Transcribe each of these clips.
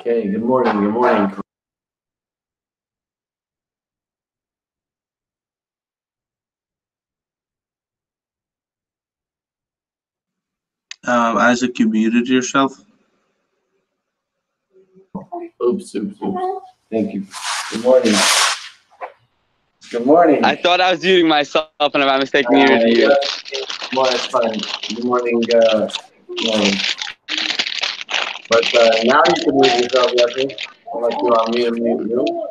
Okay, good morning, good morning. Isaac, you muted yourself. Oops. Thank you. Good morning. Good morning. I thought I was muting myself and I by mistake muted you. Yeah. Well, that's fine. Good morning. Morning. But now you can mute yourself, Jesse. Unless you want me to mute you.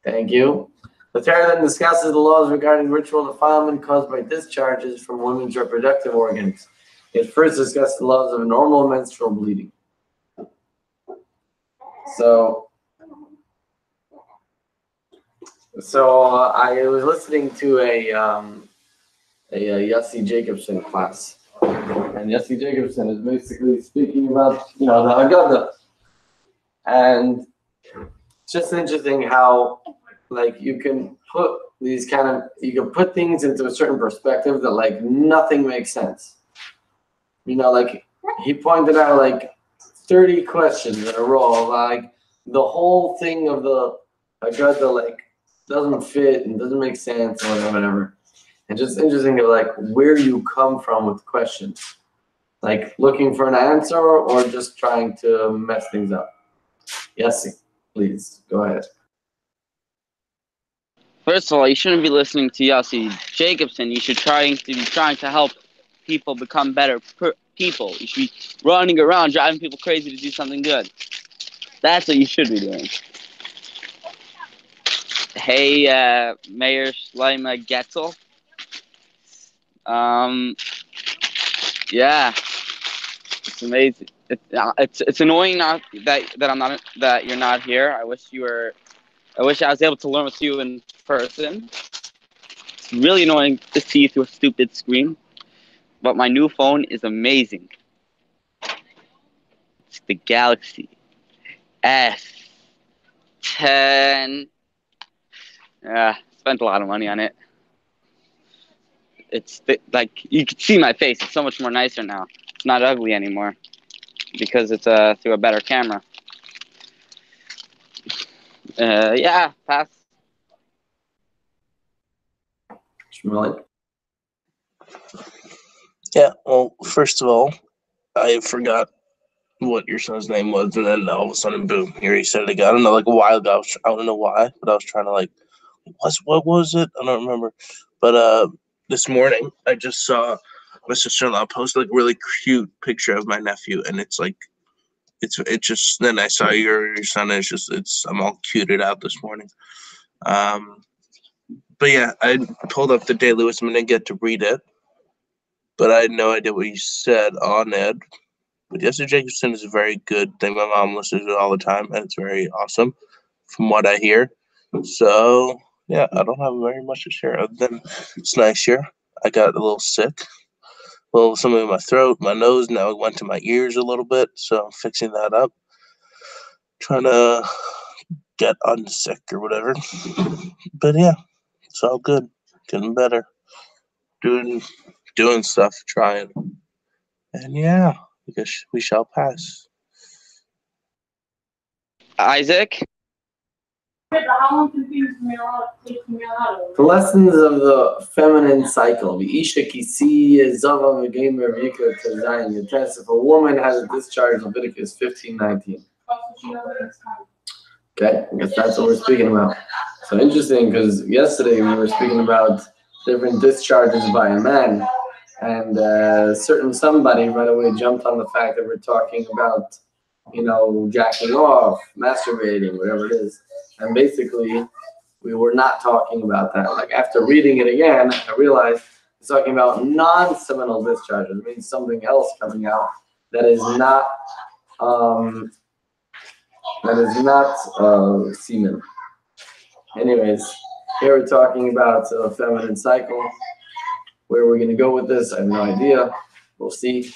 Thank you. The Torah then discusses the laws regarding ritual defilement caused by discharges from women's reproductive organs. It first discussed the laws of normal menstrual bleeding. So I was listening to a Yossi Jacobson class, and Yossi Jacobson is basically speaking about the Haggadah, and it's just interesting how you can put things into a certain perspective that nothing makes sense. He pointed out 30 questions in a row, the whole thing of the Haggadah doesn't fit and doesn't make sense or whatever. And just interesting of where you come from with questions, looking for an answer or just trying to mess things up. Yes, please go ahead. First of all, you shouldn't be listening to Yossi Jacobson. You should be trying to help people become better people. You should be running around driving people crazy to do something good. That's what you should be doing. Hey, Mayor Shlomo Getzel. Yeah, it's amazing. It's annoying that you're not here. I wish I was able to learn with you in person. It's really annoying to see you through a stupid screen. But my new phone is amazing. It's the Galaxy S10. Spent a lot of money on it. It's you can see my face. It's so much more nicer now. It's not ugly anymore because it's through a better camera. Yeah, pass. Shmulik? Yeah, well, first of all, I forgot what your son's name was, and then all of a sudden, boom, here he said it again. I don't know, a while ago, I don't know why, but I was trying to what was it? I don't remember. But this morning, I just saw my sister-in-law post a really cute picture of my nephew, and it's just. Then I saw your son. And I'm all cuted out this morning. But yeah, I pulled up the Daily Wisdom and didn't get to read it, but I had no idea what you said on it. But Yossi Jacobson is a very good thing. My mom listens to it all the time, and it's very awesome from what I hear. So yeah, I don't have very much to share other than it's nice here. I got a little sick, something in my throat, my nose. Now it went to my ears a little bit, so I'm fixing that up. Trying to get unsick or whatever. But yeah, it's all good. Getting better. Doing stuff, trying. And yeah, I guess we shall pass. Isaac? The lessons of the feminine cycle. The test if a woman has a discharge, Leviticus 15:19. Okay, I guess that's what we're speaking about. So interesting, because yesterday we were speaking about different discharges by a man, and certain somebody right away jumped on the fact that we're talking about, jacking off, masturbating, whatever it is. And basically, we were not talking about that. After reading it again, I realized it's talking about non-seminal discharges. It means something else coming out that is not semen. Anyways, here we're talking about a feminine cycle. Where we're going to go with this, I have no idea. We'll see.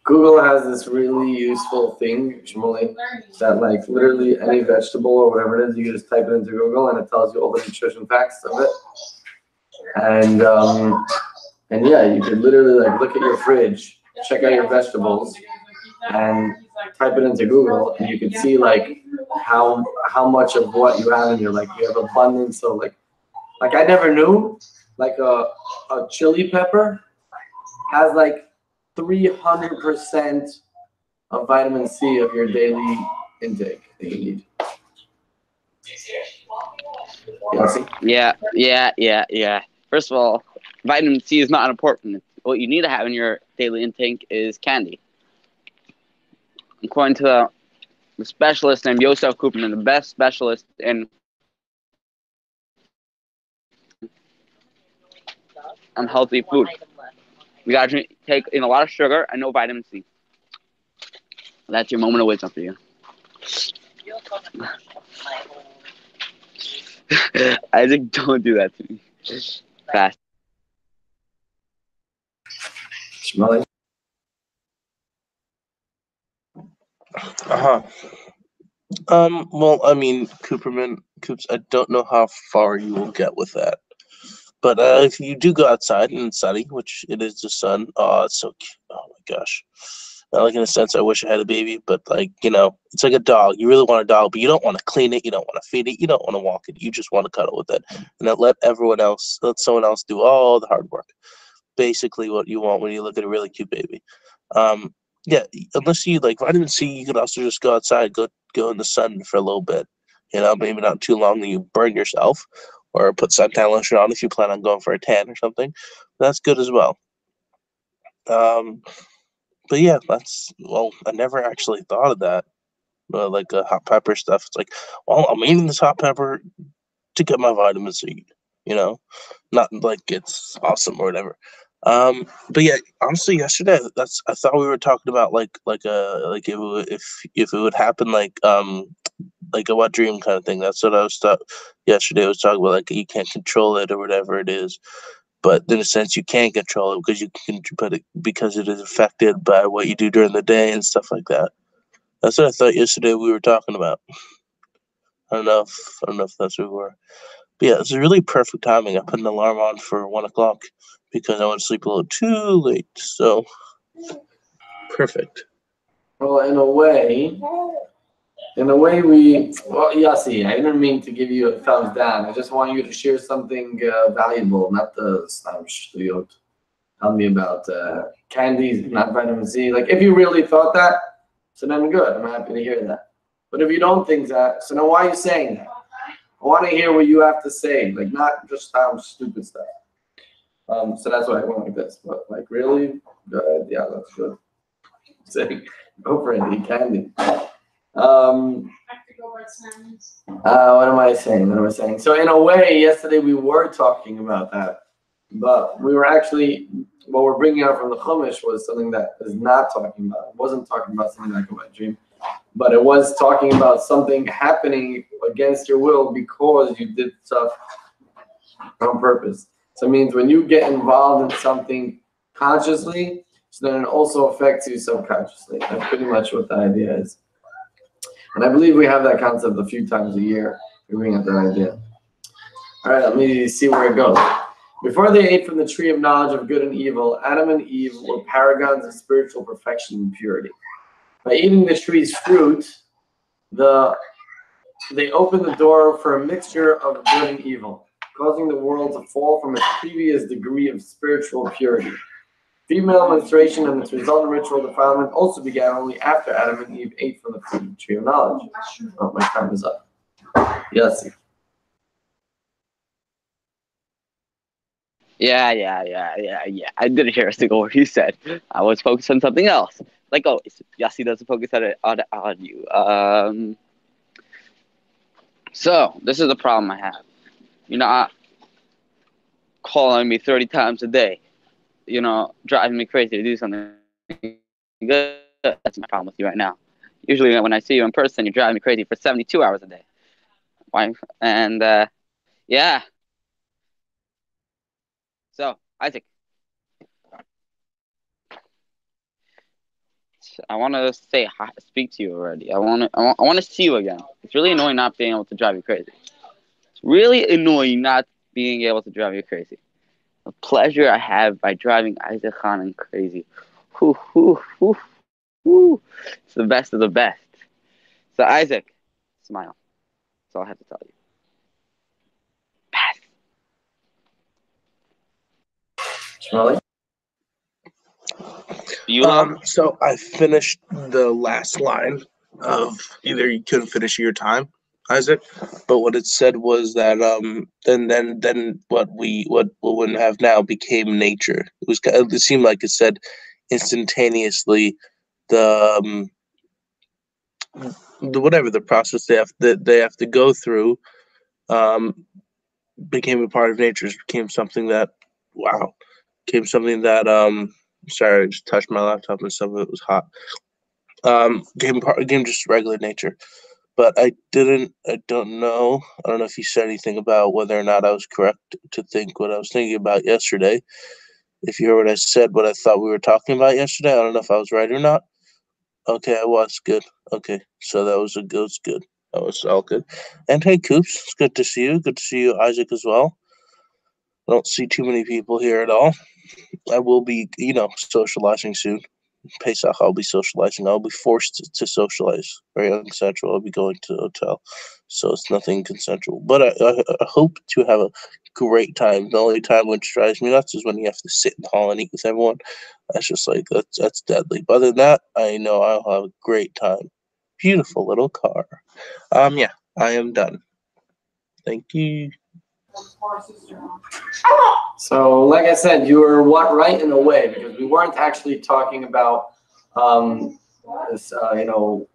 Google has this really useful thing, Shmuley, that literally any vegetable or whatever it is, you can just type it into Google and it tells you all the nutrition facts of it. And And yeah, you could literally like look at your fridge, check out your vegetables, and type it into Google, and you could see like how much of what you have in your, like you have abundance of like I never knew like a chili pepper has like 300% of vitamin C of your daily intake that you need. Yeah. First of all, vitamin C is not important. What you need to have in your daily intake is candy. According to the specialist named Yosef Kupman, the best specialist in unhealthy food. You gotta take in a lot of sugar and no vitamin C. That's your moment of wisdom for you. Isaac, don't do that to me. Fast. Smell Well, I mean, Coops, I don't know how far you will get with that. But if you do go outside and it's sunny, which it is the sun, oh, it's so cute. Oh my gosh. Like in a sense, I wish I had a baby, but like, it's like a dog. You really want a dog, but you don't want to clean it. You don't want to feed it. You don't want to walk it. You just want to cuddle with it. And then let someone else do all the hard work. Basically what you want when you look at a really cute baby. Yeah, unless you like vitamin C, you could also just go outside, go in the sun for a little bit. Maybe not too long that you burn yourself, or put suntan lotion on if you plan on going for a tan or something. That's good as well. But yeah, I never actually thought of that. Like hot pepper stuff. It's like, well, I'm eating this hot pepper to get my vitamin C. Not like it's awesome or whatever. But yeah, honestly, yesterday I thought we were talking about like if it would happen like a wet dream kind of thing. That's what I was yesterday. I was talking about like you can't control it or whatever it is. But in a sense, you can control it because it is affected by what you do during the day and stuff like that. That's what I thought yesterday we were talking about. I don't know if that's what we were. But yeah, it's a really perfect timing. I put an alarm on for 1 o'clock because I want to sleep a little too late. So perfect. Well, in a way, Yossi, I didn't mean to give you a thumbs down. I just want you to share something valuable, not the shtuyot. Tell me about candies, not vitamin C. Like, if you really thought that, so then good. I'm happy to hear that. But if you don't think that, so then why are you saying that? I want to hear what you have to say, like not just stupid stuff. So that's why I went like this. But like, really, good. Yeah, that's good. Saying, go for it. Eat candy. What am I saying? So in a way, yesterday we were talking about that, but we were actually, what we're bringing out from the Chumash was something that is not talking about. It wasn't talking about something like a wet dream, but it was talking about something happening against your will because you did stuff on purpose. So it means when you get involved in something consciously, so then it also affects you subconsciously. That's pretty much what the idea is. And I believe we have that concept a few times a year. We bring up that idea. All right, let me see where it goes. Before they ate from the tree of knowledge of good and evil, Adam and Eve were paragons of spiritual perfection and purity. By eating the tree's fruit, they opened the door for a mixture of good and evil, causing the world to fall from its previous degree of spiritual purity. Female menstruation and its resultant ritual defilement also began only after Adam and Eve ate from the fruit of the tree of knowledge. Oh, my time is up. Yes. Yeah. I didn't hear a single word you said. I was focused on something else. Like always, Yossi doesn't focus on you. So this is the problem I have. You're not calling me 30 times a day. Driving me crazy to do something good. That's my problem with you right now. Usually when I see you in person, you're driving me crazy for 72 hours a day. Why? And yeah. So Isaac, I want to speak to you already. I want to see you again. It's really annoying not being able to drive you crazy. It's really annoying not being able to drive you crazy. The pleasure I have by driving Isaac Khan and crazy. Whoo, whoo, whoo, whoo. It's the best of the best. So Isaac, smile. That's all I have to tell you. Pass. Charlie? Beulah? So I finished the last line of either you couldn't finish your time, Isaac, but what it said was that then what we have now became nature. It seemed like it said instantaneously the whatever the process they have to go through became a part of nature. Became something that sorry, I just touched my laptop and some of it was hot. Became just regular nature. But I don't know if you said anything about whether or not I was correct to think what I was thinking about yesterday. If you heard what I said, what I thought we were talking about yesterday, I don't know if I was right or not. Okay, I was good. Okay, so that was good. That was all good. And hey, Coops, it's good to see you. Good to see you, Isaac, as well. I don't see too many people here at all. I will be, socializing soon. Pesach, I'll be socializing. I'll be forced to socialize. Very unconsensual. I'll be going to a hotel, so it's nothing consensual. But I hope to have a great time. The only time which drives me nuts is when you have to sit in the hall and eat with everyone. That's just like that's deadly. But other than that, I know I'll have a great time. Beautiful little car. Yeah, I am done. Thank you. So, like I said, you were right in a way, because we weren't actually talking about this,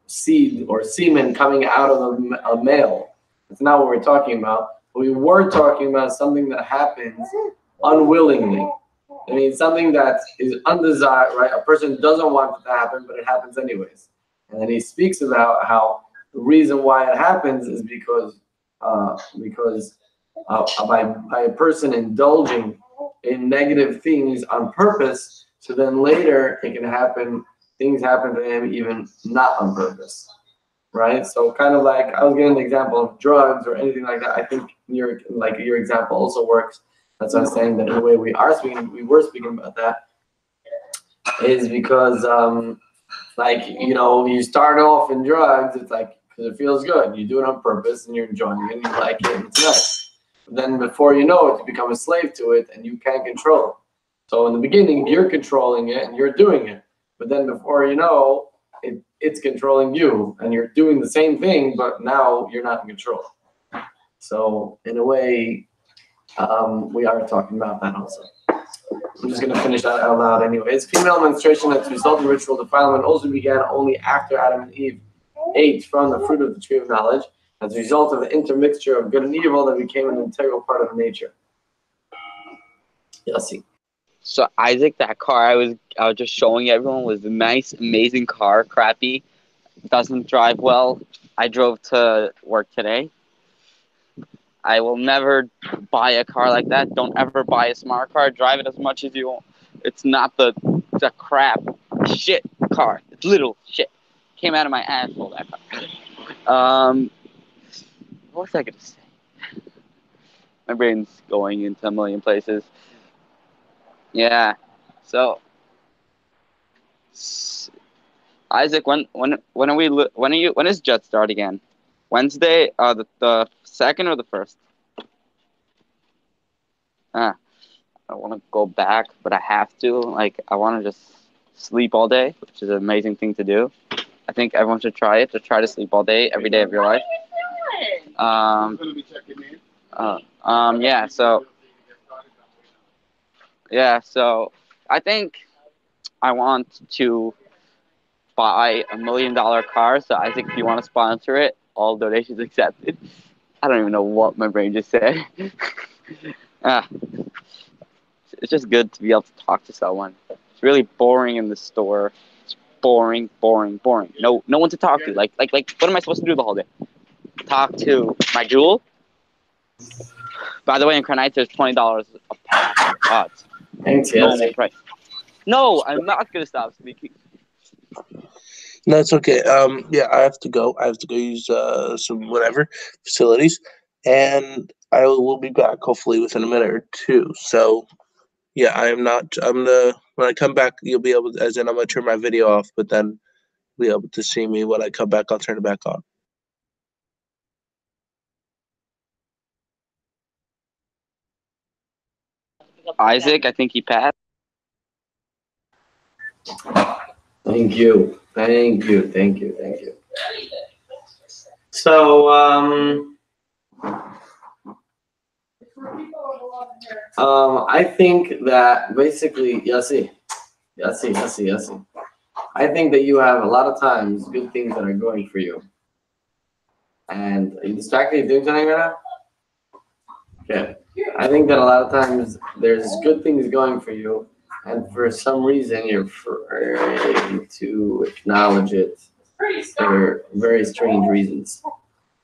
seed or semen coming out of a male. That's not what we're talking about. We were talking about something that happens unwillingly. I mean, something that is undesired, right? A person doesn't want it to happen, but it happens anyways. And then he speaks about how the reason why it happens is because by a person indulging in negative things on purpose, so then later it can happen, things happen to him even not on purpose, right? So kind of like, I was giving an example of drugs or anything like that. I think your example also works. That's what I was saying, that in a way we were speaking about that, is because you start off in drugs, it's like, because it feels good. You do it on purpose and you're enjoying it and you like it and it's nice. But then before you know it, you become a slave to it and you can't control it. So in the beginning, you're controlling it and you're doing it. But then before you know, it's controlling you and you're doing the same thing, but now you're not in control. So in a way, we are talking about that also. I'm just going to finish that out loud anyways. Female menstruation as a result of ritual defilement also began only after Adam and Eve ate from the fruit of the tree of knowledge, as a result of the intermixture of good and evil that became an integral part of nature. Yossi. So Isaac, that car I was just showing everyone was a nice, amazing car. Crappy, doesn't drive well. I drove to work today. I will never buy a car like that. Don't ever buy a smart car. Drive it as much as you want. It's not the crap shit car. It's little shit. Came out of my asshole, that car. What was I gonna say? My brain's going into a million places. Yeah. So, Isaac, when is Jet start again? Wednesday? The second or the first? I want to go back, but I have to. Like, I want to just sleep all day, which is an amazing thing to do. I think everyone should try it. To try to sleep all day, every day of your life. So I think I want to buy $1 million car. So Isaac, if you want to sponsor it, all donations accepted. I don't even know what my brain just said. It's just good to be able to talk to someone. It's really boring in the store. It's boring. No one to talk to. Like, what am I supposed to do the whole day? Talk to my Jewel? By the way, in Crown there's $20 a pop. Oh, it's normal price. No, I'm not gonna stop speaking. No, it's okay. Yeah, I have to go. I have to go use some whatever facilities, and I will be back hopefully within a minute or two. So Yeah, I am not. When I come back, you'll be able to, as in I'm going to turn my video off, but then you'll be able to see me. When I come back, I'll turn it back on. Isaac, I think he passed. Thank you. So, I think that basically, Yassi. I think that you have a lot of times good things that are going for you. And are you distracted? You doing something right now? Okay. I think that a lot of times there's good things going for you, and for some reason you're afraid to acknowledge it for very strange reasons.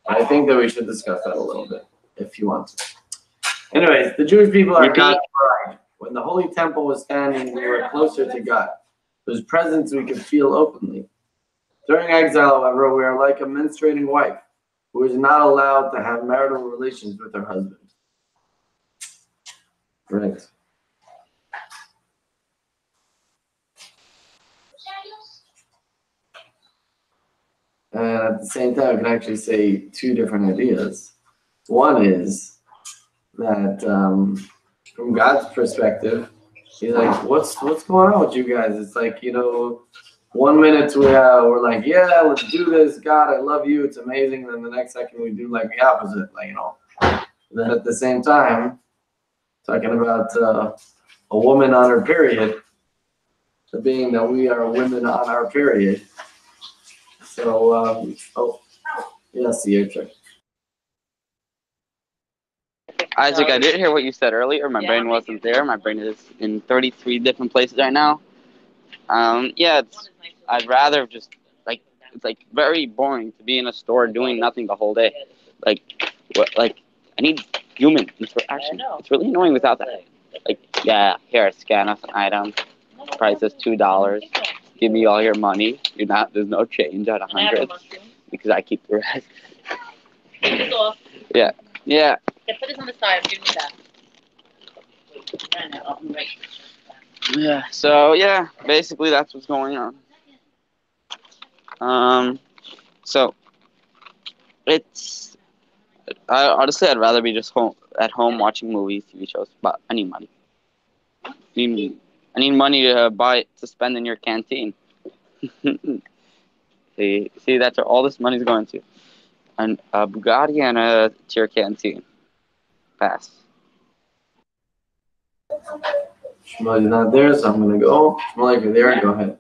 I think that we should discuss that a little bit, if you want to. Anyways, the Jewish people are God's bride. When the Holy Temple was standing, we were closer to God, whose presence we could feel openly. During exile, however, we are like a menstruating wife, who is not allowed to have marital relations with her husband. Right. And at the same time, I can actually say two different ideas. One is that from God's perspective, he's like, what's going on with you guys? It's like, 1 minute we're like, yeah, let's do this. God, I love you. It's amazing. And then the next second we do like the opposite, Then at the same time, talking about a woman on her period, so being that we are women on our period. So, yes, your turn. Isaac, I did hear what you said earlier. My brain wasn't there. My brain is in 33 different places right now. I'd rather just, it's very boring to be in a store doing nothing the whole day. I need human interaction. It's really annoying without that. Here, scan us an item. Price is $2. Give me all your money. There's no change at 100 because I keep the rest. Yeah. Yeah, put this on the side. I'm giving you that. Yeah. So yeah, basically that's what's going on. So honestly, I'd rather be just at home watching movies, TV shows, but I need money. I need money to spend in your canteen. See, that's where all this money's going to. And a Bugatti and to your canteen. Pass. Shmuel is not there, so I'm gonna go. Shmuel, if you're there, go ahead.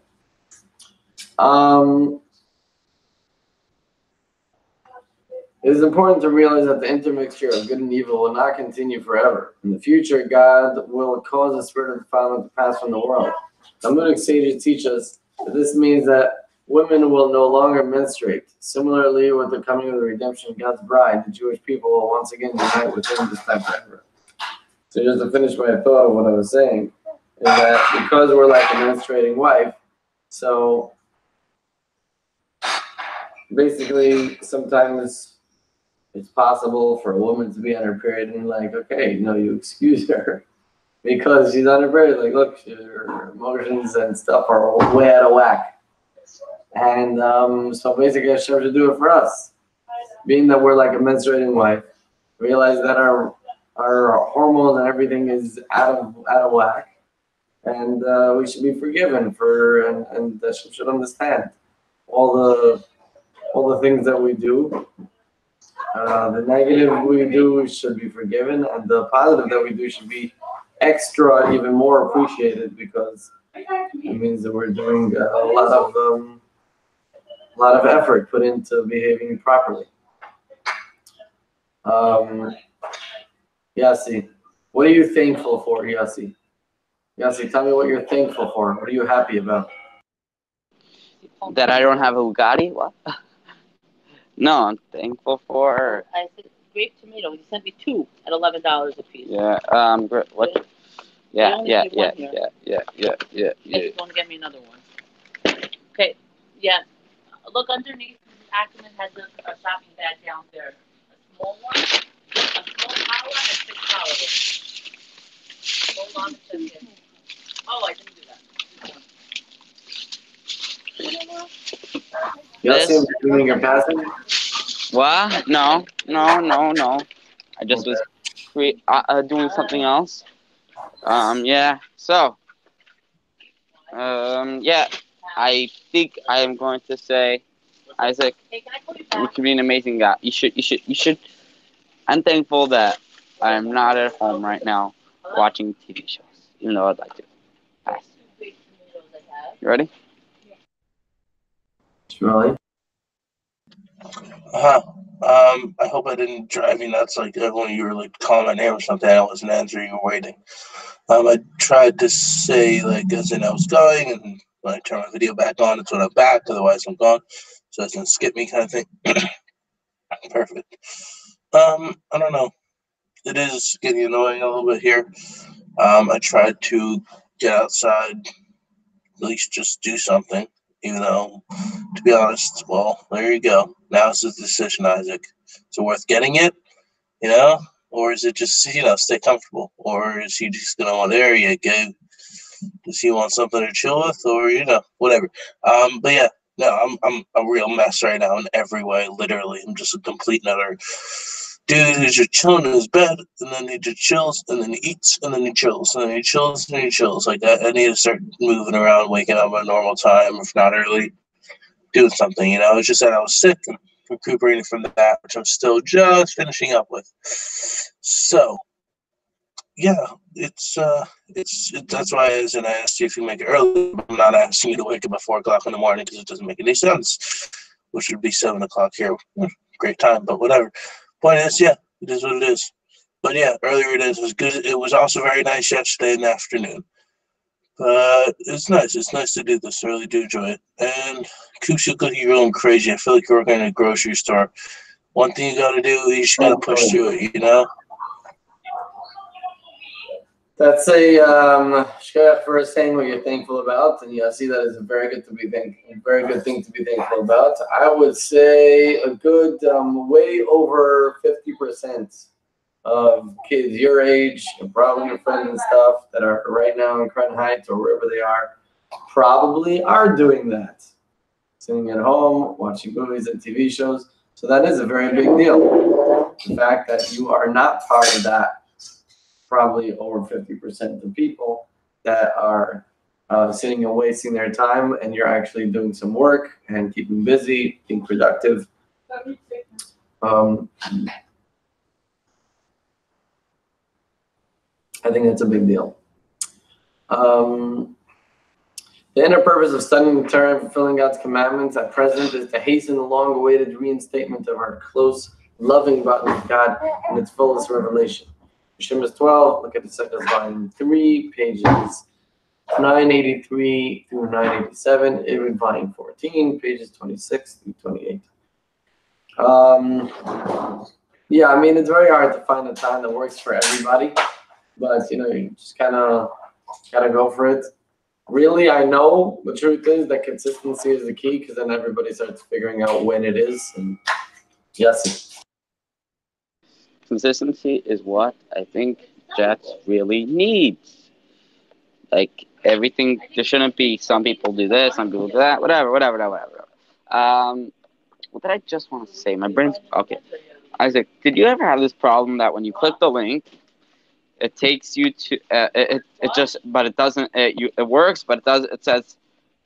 It is important to realize that the intermixture of good and evil will not continue forever. In the future, God will cause the spirit of defilement to pass from the world. Talmudic sages teach us that this means that women will no longer menstruate. Similarly, with the coming of the redemption of God's bride, the Jewish people will once again unite with Him this time forever. So just to finish my thought of what I was saying, is that because we're like a menstruating wife, so basically sometimes it's possible for a woman to be on her period and okay, you excuse her because she's on her period. Look, her emotions and stuff are way out of whack. And so basically Hashem should do it for us. Being that we're like a menstruating wife, realize that our hormones and everything is out of whack. And we should be forgiven and Hashem should understand all the things that we do. The negative we do should be forgiven, and the positive that we do should be extra, even more appreciated, because it means that we're doing a lot of effort put into behaving properly. Yassi, what are you thankful for, Yassi? Yassi, tell me what you're thankful for. What are you happy about? That I don't have a Bugatti? What? No, I'm thankful for. I said grape tomato. You sent me 2 at $11 a piece. Yeah. What? Yeah. Just You're going to get me another one. Okay. Yeah. Look underneath. Ackerman has a shopping bag down there. A small one, a small power, and 6 power. Hold on a second. Oh, I didn't do that. Yossi, doing your passing? What? No. I just was doing something else. Yeah. So, yeah. I think I am going to say, Isaac, Hey, can I call you you back? can be an amazing guy. You should. I'm thankful that I am not at home right now watching TV shows, even though I'd like to. Pass. You ready? Really? I hope I didn't drive you nuts like when you were like calling my name or something. I wasn't answering. You were waiting. I tried to say like as in I was going, and when I turn my video back on, it's when I'm back. Otherwise, I'm gone. So it doesn't skip me, kind of thing. Perfect. I don't know. It is getting annoying a little bit here. I tried to get outside, at least just do something. Even though, to be honest, well, there you go. Now it's a decision, Isaac. Is it worth getting it? You know, or is it just stay comfortable, or is he just gonna want there you go? Does he want something to chill with, or whatever? But yeah, no, I'm a real mess right now in every way. Literally, I'm just a complete another dude who's just chilling in his bed, and then he just chills, and then he eats, and then he chills, and then he chills, and he chills. Like I need to start moving around, waking up at a normal time, if not early, doing something. It's just that I was sick and recuperating from that, which I'm still just finishing up with. So yeah, that's why I asked you if you make it early. I'm not asking you to wake up at 4 o'clock in the morning because it doesn't make any sense, which would be 7 o'clock here. Great time, but whatever. Point is, yeah, it is what it is. But yeah, earlier it was good. It was also very nice yesterday in the afternoon. But it's nice. It's nice to do this. I really do enjoy it. And Kusuk, you're going crazy. I feel like you're working in a grocery store. One thing you got to do, you just got to push through it, That's a first thing what you're thankful about, and I see that as a very good thing to be thankful about. I would say a good way over 50% of kids your age, and probably your friends and stuff that are right now in Crown Heights or wherever they are, probably are doing that, sitting at home watching movies and TV shows. So that is a very big deal. The fact that you are not part of that. Probably over 50% of the people that are sitting and wasting their time, and you're actually doing some work and keeping busy, being productive. I think that's a big deal. The inner purpose of studying the Torah and fulfilling God's commandments at present is to hasten the long-awaited reinstatement of our close, loving bond with God in its fullest revelation. Shemus 12, look at the second volume 3, pages 983 through 987, even volume 14, pages 26 through 28. Yeah, I mean, it's very hard to find a time that works for everybody, but you just kind of gotta go for it. Really, I know the truth is that consistency is the key, because then everybody starts figuring out when it is. And yes. Consistency is what I think Jets really needs. Like everything, there shouldn't be some people do this, some people do that, whatever. What did I just want to say? My brain's okay. Isaac, did you ever have this problem that when you click the link, it takes you to it just, but it doesn't. It works, but it says,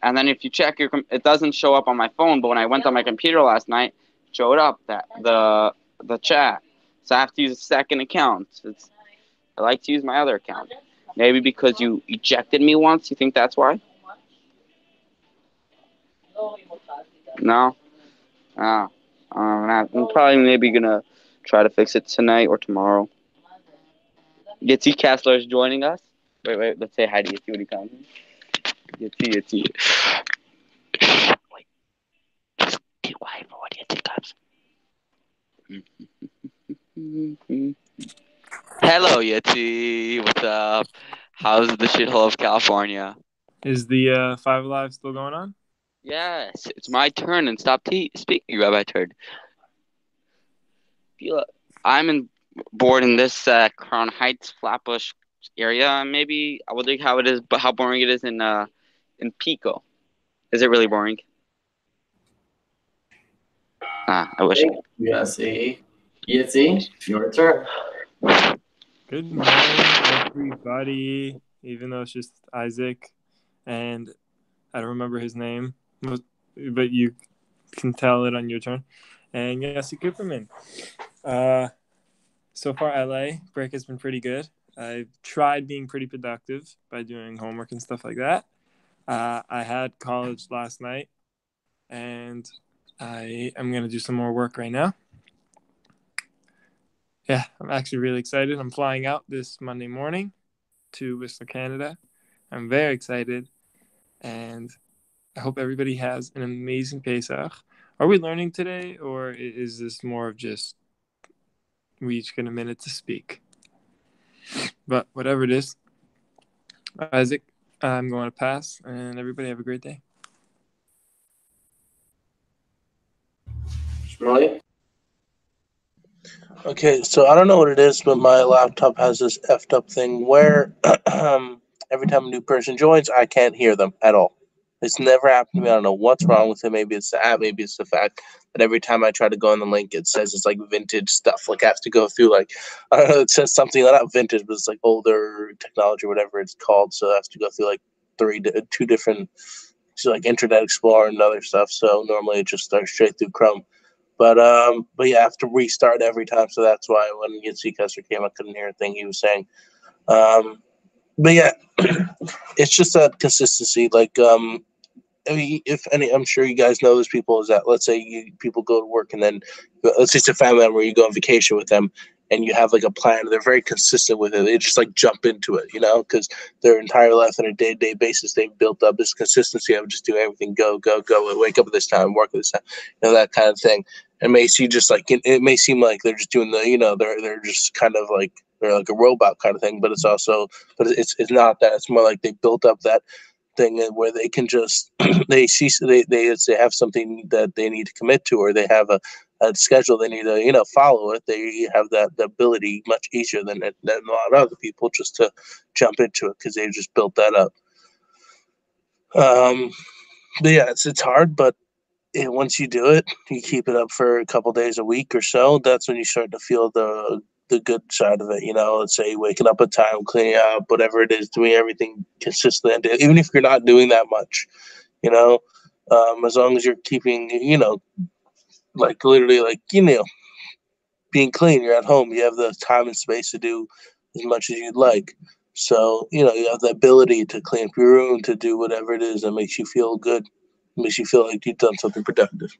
and then if you check it doesn't show up on my phone. But when I went on my computer last night, it showed up that the chat. So I have to use a second account. I like to use my other account. Maybe because you ejected me once. You think that's why? No. I'm probably maybe gonna try to fix it tonight or tomorrow. Yeti Kessler is joining us. Wait. Let's say hi to Yeti when he comes. Yeti. Wait. Just be quiet for when Yeti comes. Hello, Yeti. What's up? How's the shithole of California? Is the Five Alive still going on? Yes, it's my turn, and stop speaking about my turn. I'm bored in this Crown Heights Flatbush area. Maybe I wonder how it is, but how boring it is in Pico. Is it really boring? I wish. Yossi. Yitzi, your turn. Good morning, everybody. Even though it's just Isaac, and I don't remember his name, but you can tell it on your turn. And Yossi Cooperman. So far, LA break has been pretty good. I've tried being pretty productive by doing homework and stuff like that. I had college last night, and I am going to do some more work right now. Yeah, I'm actually really excited. I'm flying out this Monday morning to Whistler, Canada. I'm very excited, and I hope everybody has an amazing Pesach. Are we learning today, or is this more of just we each get a minute to speak? But whatever it is, Isaac, I'm going to pass, and everybody have a great day. Shmuley? Okay, so I don't know what it is, but my laptop has this effed up thing where every time a new person joins, I can't hear them at all. It's never happened to me. I don't know what's wrong with it. Maybe it's the app. Maybe it's the fact that every time I try to go on the link, it says it's like vintage stuff. Like I have to go through like, I don't know, it says something, not vintage, but it's like older technology, whatever it's called. So I have to go through like two different, so like Internet Explorer and other stuff. So normally it just starts straight through Chrome. But yeah, I have to restart every time. So that's why when Yitzi Custer came, I couldn't hear a thing he was saying. But yeah, it's just that consistency. Like, I mean, I'm sure you guys know those people. Is that let's say people go to work and then let's say it's a family member where you go on vacation with them and you have like a plan. They're very consistent with it. They just like jump into it, because their entire life on a day-to-day basis they've built up this consistency of just doing everything, go, wake up at this time, work at this time, that kind of thing. It may seem just like it may seem like they're just doing the, they're just kind of like they're like a robot kind of thing, but it's not that. It's more like they built up that thing where they can just they have something that they need to commit to, or they have a schedule they need to follow it. They have the ability much easier than a lot of other people just to jump into it because they've just built that up. But yeah, it's hard, but once you do it, you keep it up for a couple days, a week or so, that's when you start to feel the good side of it. Let's say waking up at time, cleaning up, whatever it is, doing everything consistently, even if you're not doing that much, as long as you're keeping, like literally like, being clean, you're at home, you have the time and space to do as much as you'd like. So, you have the ability to clean up your room, to do whatever it is that makes you feel good, makes you feel like you've done something productive.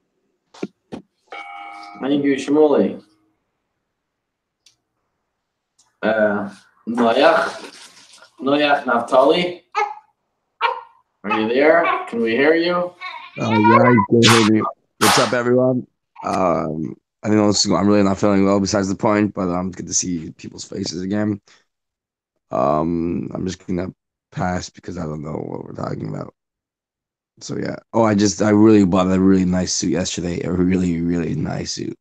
Thank you, Shmuley. Noyach Naftali, are you there? Can we hear you? Yeah, you can hear me. What's up, everyone? I'm really not feeling well besides the point, but good to see people's faces again. I'm just gonna pass because I don't know what we're talking about. So yeah. Oh, I really bought a really nice suit yesterday. A really, really nice suit.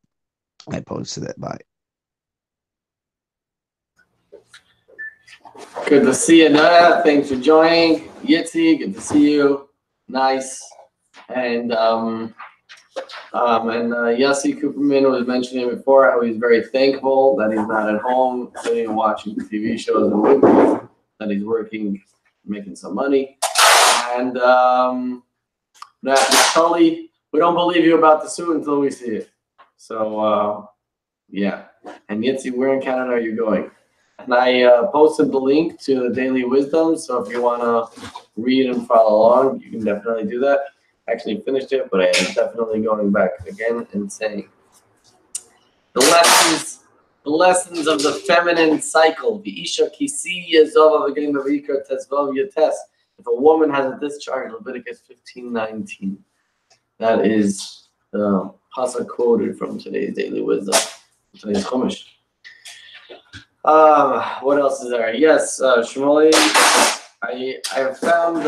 I posted it. Bye. Good to see you, Naya. Thanks for joining. Yitzi, good to see you. Nice. And Yossi Cooperman was mentioning before how he's very thankful that he's not at home sitting and watching TV shows and movies, that he's working, making some money. And Tully, we don't believe you about the suit until we see it. So yeah. And Yitzi, where in Canada are you going? And I posted the link to the Daily Wisdom, so if you want to read and follow along, you can definitely do that. I actually finished it, but I am definitely going back again and saying the lessons of the feminine cycle. If a woman has a discharge, Leviticus 15:19. That is the pasuk quoted from today's Daily Wisdom, today's Chumash. What else is there? Yes, Shmuley, I have found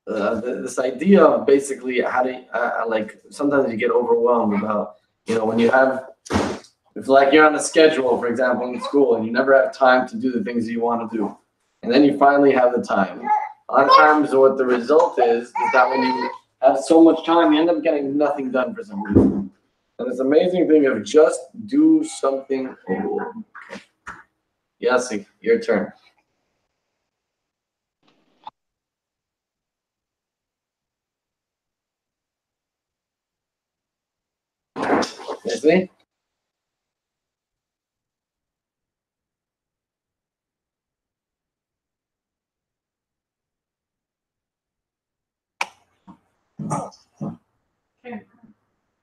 this idea of basically how to like sometimes you get overwhelmed about when you have If like you're on a schedule, for example, in school, and you never have time to do the things you want to do, and then you finally have the time. A lot of times what the result is that when you have so much time, you end up getting nothing done for some reason. And this amazing thing of just do something. Yassi, your turn. Yassi?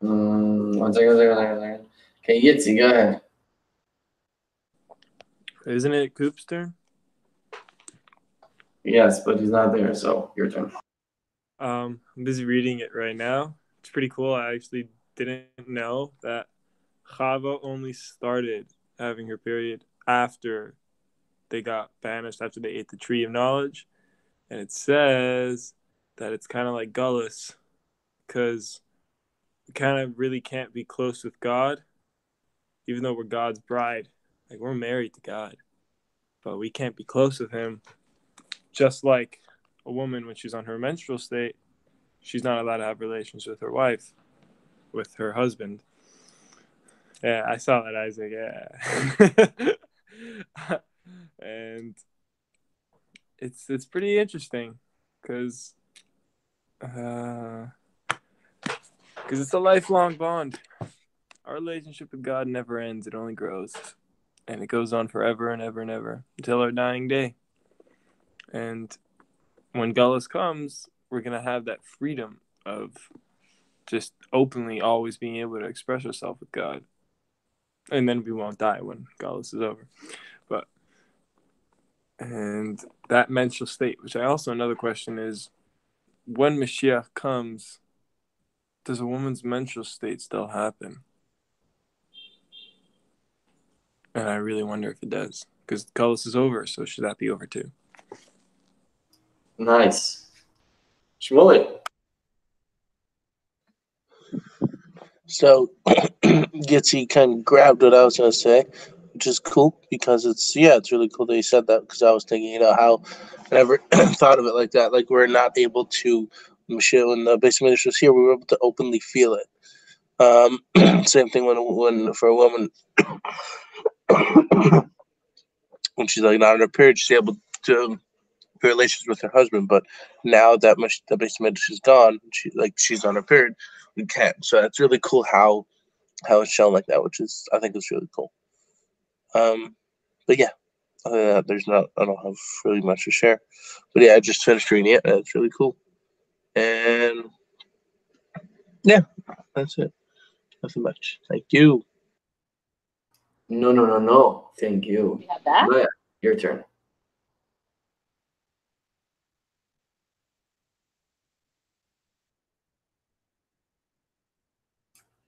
One second. Okay, Yitzi, go ahead. Isn't it Coop's turn? Yes, but he's not there, so your turn. I'm busy reading it right now. It's pretty cool. I actually didn't know that Chava only started having her period after they got banished, after they ate the tree of knowledge. And it says that it's kind of like Gullus, because we kind of really can't be close with God, even though we're God's bride. Like, we're married to God, but we can't be close with him. Just like a woman, when she's on her menstrual state, she's not allowed to have relations with her wife, with her husband. Yeah, I saw that, Isaac. Yeah. And it's pretty interesting because it's a lifelong bond. Our relationship with God never ends. It only grows. And it goes on forever and ever and ever until our dying day. And when Gullus comes, we're going to have that freedom of just openly always being able to express ourselves with God. And then we won't die when Gullus is over. And that menstrual state, which I also, another question is, when Mashiach comes, does a woman's menstrual state still happen? And I really wonder if it does, because Gullus is over, so should that be over too? Nice. Shmuley. So Gitsy kind of grabbed what I was going to say, which is cool because it's really cool that you said that, because I was thinking, how I never thought of it like that. Like, we're not able to, when the base minister was here, we were able to openly feel it. Same thing when for a woman, when she's like not on her period, she's able to have relations with her husband. But now that the base minister is gone, she's on her period, we can't. So it's really cool how it's shown like that, which is, I think, it's really cool. But yeah, other than that, I don't have really much to share. But yeah, I just finished reading it, and it's really cool. And yeah, that's it. Nothing much. Thank you. No. Thank you. We have that? Maya, your turn.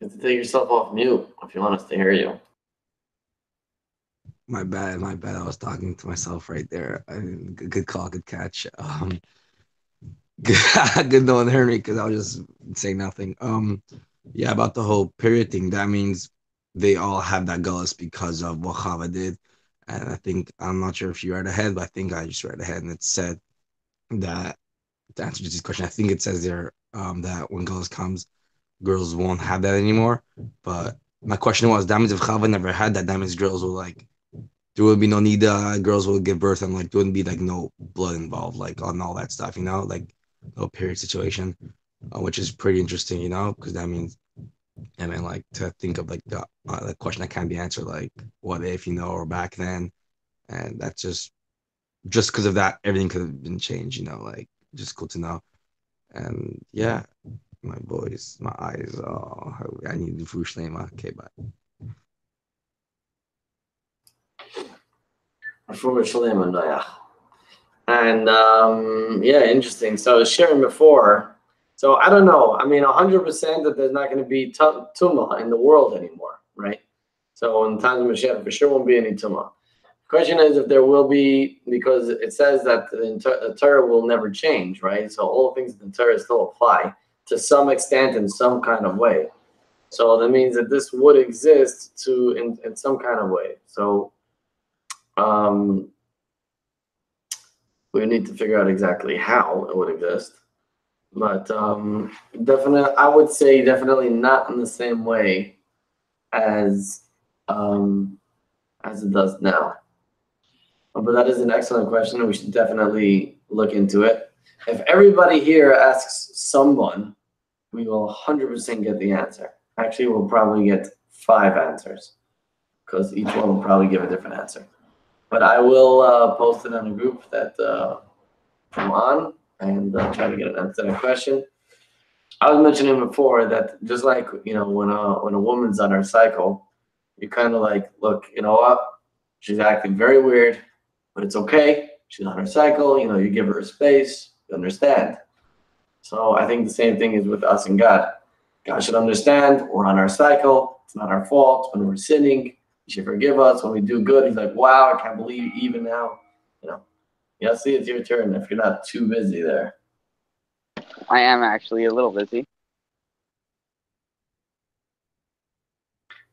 You have to take yourself off mute if you want us to hear you. My bad. I was talking to myself right there. Good call, good catch. Good no one heard me because I was just saying nothing. Yeah, about the whole period thing. That means they all have that gullus because of what Chava did. And I think, I'm not sure if you read ahead, but I think I just read ahead, and it said that, to answer this question, I think it says there that when gullus comes, girls won't have that anymore. But my question was, that means if Chava never had that, that means girls will there would be no need. Girls will give birth, and there wouldn't be no blood involved, on all that stuff, no period situation, which is pretty interesting, because that means, and then to think of the question that can't be answered, what if, or back then, and that's just because of that, everything could have been changed, just cool to know. And yeah, my boys, my eyes, I need the food shlema. Okay, bye. And yeah, interesting. So I was sharing before. So I don't know. I mean, 100% that there's not going to be tumah in the world anymore, right? So in times of Mashiach, for sure won't be any tumah. The question is if there will be, because it says that the Torah will never change, right? So all the things in the Torah still apply to some extent in some kind of way. So that means that this would exist in some kind of way. So we need to figure out exactly how it would exist. But definitely, I would say definitely not in the same way as it does now. But that is an excellent question, and we should definitely look into it. If everybody here asks someone, we will 100% get the answer. Actually, we'll probably get 5 answers because each one will probably give a different answer. But I will post it on a group that I'm on and try to get an answer to that question. I was mentioning before that just like, when a woman's on her cycle, you kind of like, look, you know what? She's acting very weird, but it's okay. She's on her cycle. You give her a space. You understand. So I think the same thing is with us and God. God should understand we're on our cycle. It's not our fault when we're sinning. He should forgive us when we do good. He's like, wow, I can't believe even now. Yeah, see, it's your turn if you're not too busy there. I am actually a little busy.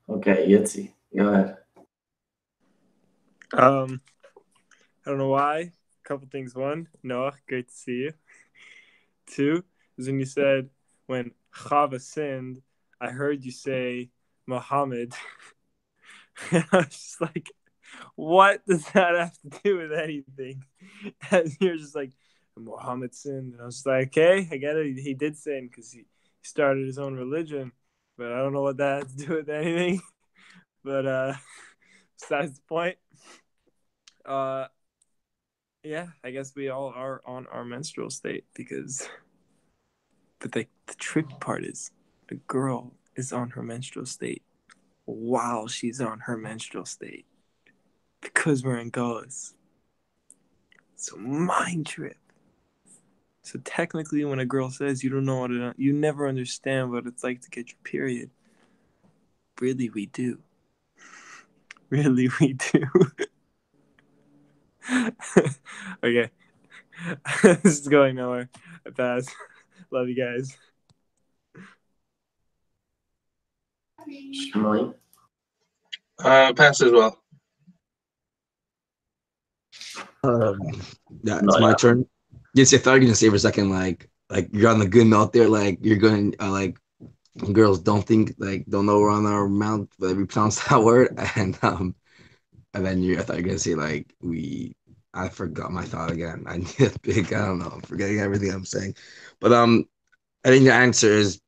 Okay, Yitzi, go ahead. I don't know why. A couple things. One, Noah, great to see you. 2 is when you said when Chava sinned, I heard you say Muhammad. I was just like, what does that have to do with anything? And you're just like, Muhammad sinned. And I was like, okay, I get it. He did sin because he started his own religion, but I don't know what that has to do with anything. But besides the point, yeah, I guess we all are on our menstrual state but the tricky part is a girl is on her menstrual state while she's on her menstrual state because we're in Golas. So mind trip. So technically, when a girl says you don't know you never understand what it's like to get your period, really we do. Really we do. Okay. This is going nowhere. I pass. Love you guys. Shmuley? Pass as well. Yeah, it's my turn. Yes, I thought you were gonna say for a second, like you're on the good note there, like you're going like girls don't know we're on our mouth, but we pronounce that word, and then I thought you were gonna say like I forgot my thought again. I need a big, I don't know, I'm forgetting everything I'm saying, but I think the answer is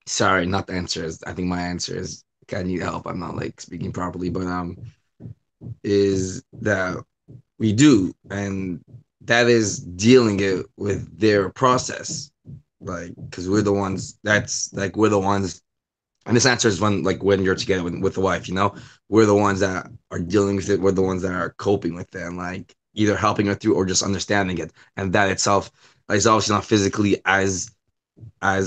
sorry, not the answer is. I think my answer is I need help. I'm not like speaking properly, but is that we do, and that is dealing it with their process, like because we're the ones. That's like we're the ones. And this answer is when you're together with the wife, we're the ones that are dealing with it. We're the ones that are coping with it, and like either helping her through or just understanding it. And that itself is obviously not physically as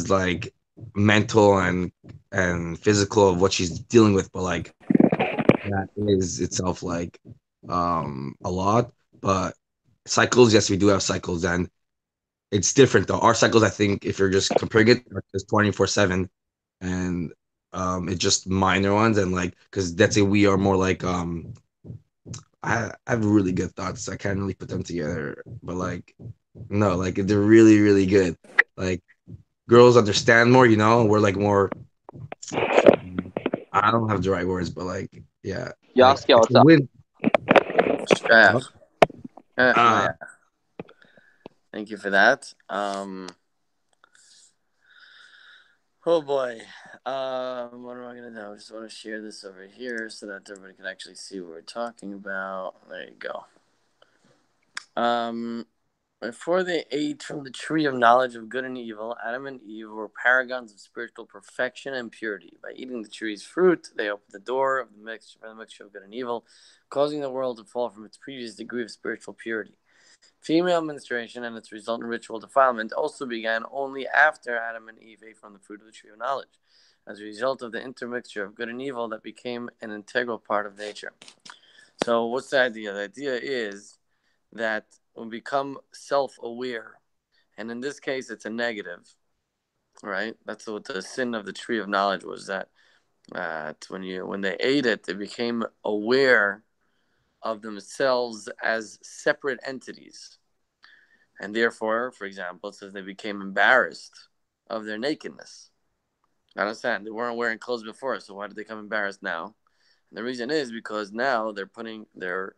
like mental and physical of what she's dealing with, but like that is itself like a lot. But cycles, yes, we do have cycles, and it's different though. Our cycles, I think, if you're just comparing it, are just 24/7, and it's just minor ones, and like because that's it, we are more like I have really good thoughts. I can't really put them together, but like no, like they're really really good. Like girls understand more, we're like more. I don't have the right words, but like yeah, like, Yaskia, it's what's a up? win. Straf. Ah. Yeah. Thank you for that. Oh boy. What am I gonna do? I just want to share this over here so that everybody can actually see what we're talking about. There you go. Before they ate from the tree of knowledge of good and evil, Adam and Eve were paragons of spiritual perfection and purity. By eating the tree's fruit, they opened the door of the mixture of good and evil, causing the world to fall from its previous degree of spiritual purity. Female menstruation and its resultant ritual defilement also began only after Adam and Eve ate from the fruit of the tree of knowledge, as a result of the intermixture of good and evil that became an integral part of nature. So what's the idea? The idea is that we become self-aware, and in this case it's a negative, right? That's what the sin of the tree of knowledge was, that when they ate it, they became aware of themselves as separate entities. And therefore, for example, it says they became embarrassed of their nakedness. I understand. They weren't wearing clothes before, so why did they become embarrassed now? And the reason is because now they're putting their,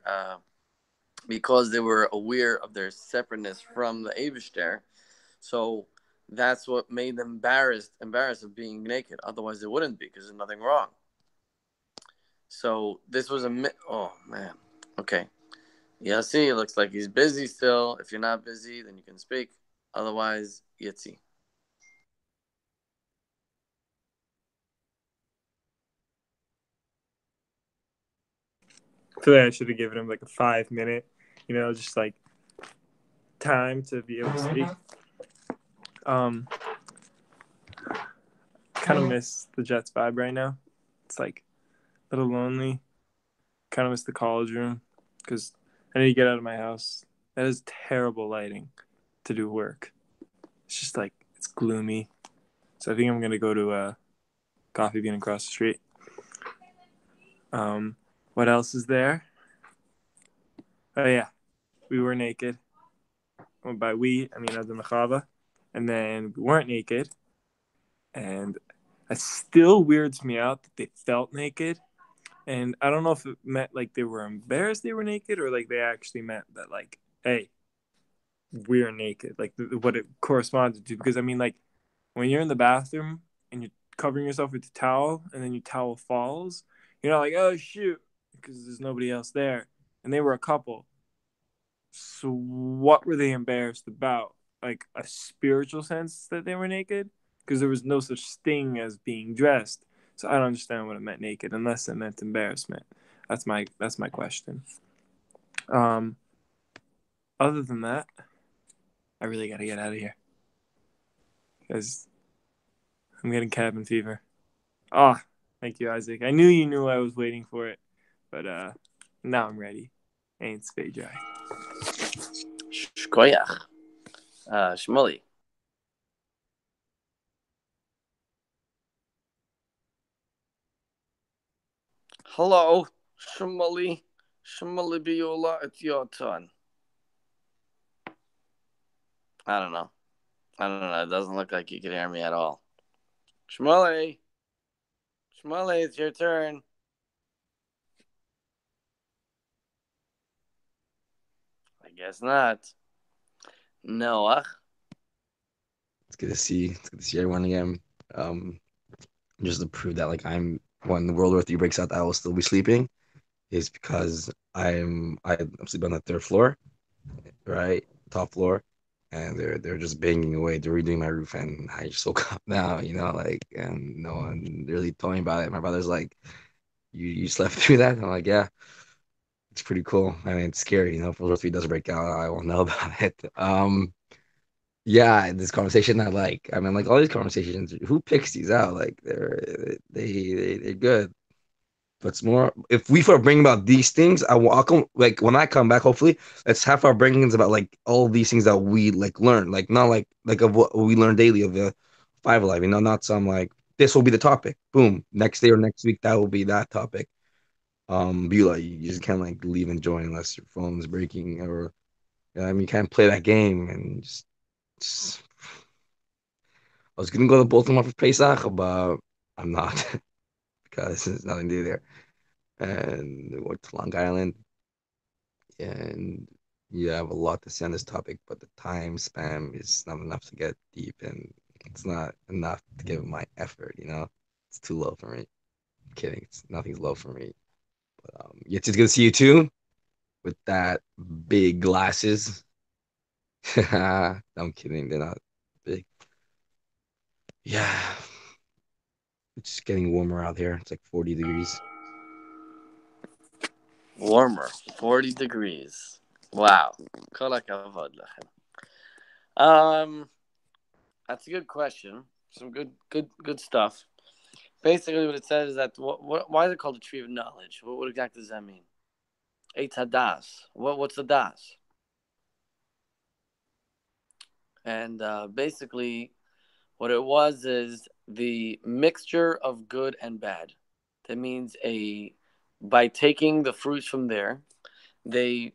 because they were aware of their separateness from the Avishter, so that's what made them embarrassed of being naked. Otherwise, they wouldn't be, because there's nothing wrong. So this was oh, man. Okay. Yeah, see, it looks like he's busy still. If you're not busy, then you can speak. Otherwise, Yitzi. Today I should have given him like a 5 minute, just like time to be able to speak. Kind of miss the Jets vibe right now. It's like a little lonely. Kind of miss the college room because I need to get out of my house. That is terrible lighting to do work. It's just like, it's gloomy. So I think I'm going to go to a Coffee Bean across the street. What else is there? Oh, yeah. We were naked. Well, by we, I mean as a mechava. And then we weren't naked. And it still weirds me out that they felt naked. And I don't know if it meant like they were embarrassed they were naked or like they actually meant that like, hey, we're naked. Like what it corresponded to. Because I mean, like when you're in the bathroom and you're covering yourself with the towel and then your towel falls, you're not like, oh shoot, because there's nobody else there. And they were a couple. So what were they embarrassed about? Like a spiritual sense that they were naked? Because there was no such thing as being dressed. So I don't understand what it meant naked, unless it meant embarrassment. That's my question. Other than that, I really gotta get out of here. Because I'm getting cabin fever. Oh, thank you, Isaac. I knew you knew I was waiting for it. But now I'm ready. Ain't spay dry. Shkoyach. Shmuley. Hello, Shmuley. Shmuley Biola, it's your turn. I don't know. It doesn't look like you can hear me at all. Shmuley. Shmuley, it's your turn. I guess not. Noah. It's good to see everyone again. Just to prove that like I'm when the World War III breaks out, I will still be sleeping, is because I'm sleeping on the third floor, right, top floor, and they're just banging away. They're redoing my roof, and I just woke up now, like, and no one really told me about it. My brother's like, you slept through that? I'm like, yeah, it's pretty cool. I mean, it's scary, if World War III does break out, I won't know about it. Yeah, this conversation I like. I mean, like all these conversations, who picks these out? Like they're good. But it's more if we start bringing about these things, I'll come like when I come back. Hopefully, let's have our bringings about like all these things that we like learn, like not like of what we learn daily of the Five Alive. Not some like this will be the topic. Boom, next day or next week that will be that topic. Be like you just can't like leave and join unless your phone's breaking or I mean you can't play that game and just I was gonna go to Baltimore for Pesach, but I'm not because there's nothing to do there. And we went to Long Island, and you have a lot to say on this topic, but the time span is not enough to get deep, and it's not enough to give my effort. It's too low for me. I'm kidding, nothing's low for me. But it's good to see you too, with that big glasses. I'm kidding, they're not big. Yeah. It's getting warmer out here. It's like 40 degrees. Warmer. 40 degrees. Wow. Kol hakavod lechem. That's a good question. Some good stuff. Basically, what it says is that why is it called the tree of knowledge? What exactly does that mean? Eitz hadas. What's the das? And basically, what it was is the mixture of good and bad. That means by taking the fruits from there, they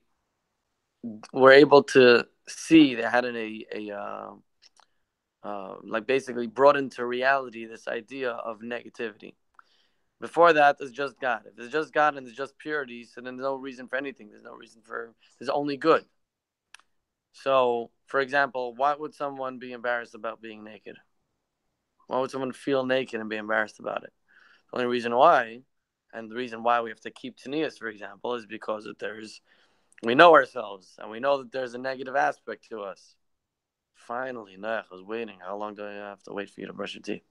were able to see, they had like basically brought into reality this idea of negativity. Before that, there's just God. If there's just God and there's just purity, so then there's no reason for anything. There's only good. So, for example, why would someone be embarrassed about being naked? Why would someone feel naked and be embarrassed about it? The only reason why, and the reason why we have to keep tanias, for example, is because we know ourselves, and we know that there's a negative aspect to us. Finally, Noach, I was waiting. How long do I have to wait for you to brush your teeth?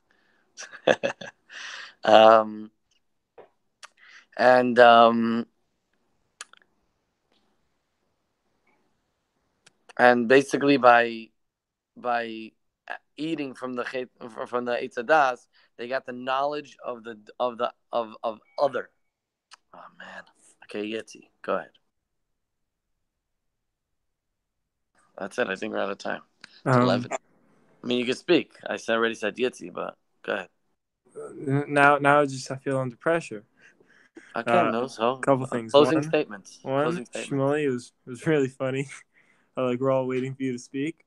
And basically by eating from the Eitz Hadas, they got the knowledge of other. Oh man. Okay, Yitzi, go ahead. That's it. I think we're out of time. It's 11. I mean, you can speak. Already said Yitzi, but go ahead. Now I feel under pressure. Okay, so couple things. Closing statements. Shmuley, it was really funny. We're all waiting for you to speak,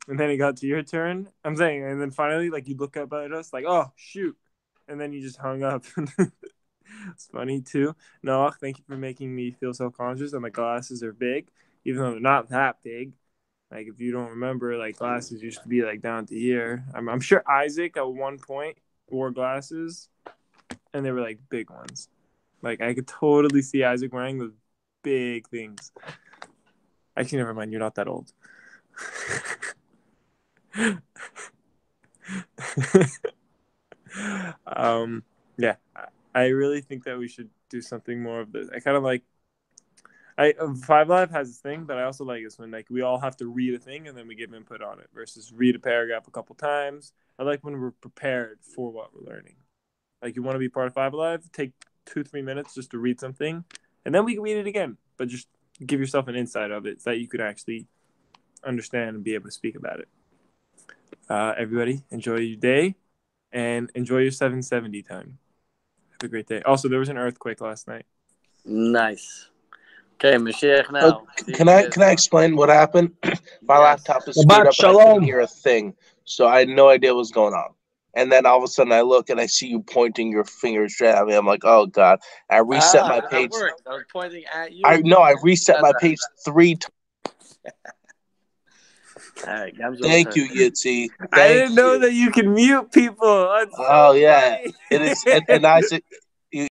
and then it got to your turn. I'm saying, and then finally, you look up at us, oh shoot, and then you just hung up. It's funny too. Noach, thank you for making me feel self-conscious that my glasses are big, even though they're not that big. If you don't remember, glasses used to be down to here. I'm sure Isaac at one point wore glasses, and they were big ones. I could totally see Isaac wearing those big things. Actually, never mind. You're not that old. Yeah, I really think that we should do something more of this. I kind of FiveAlive has this thing, but I also like this when we all have to read a thing and then we give input on it versus read a paragraph a couple times. I like when we're prepared for what we're learning. You want to be part of FiveAlive, take 2-3 minutes just to read something, and then we can read it again. But just give yourself an insight of it so that you could actually understand and be able to speak about it. Everybody, enjoy your day and enjoy your 770 time. Have a great day. Also, there was an earthquake last night. Nice. Okay, Mashiach now. Can I explain what happened? My laptop is screwed up and I couldn't hear a thing. So I had no idea what was going on. And then all of a sudden I look and I see you pointing your fingers straight at me. I'm like, oh God. I reset my page. I was pointing at you. I reset my page 3 times. All right, thank you, Yitzi. I didn't know that you can mute people. Yeah. It is and Isaac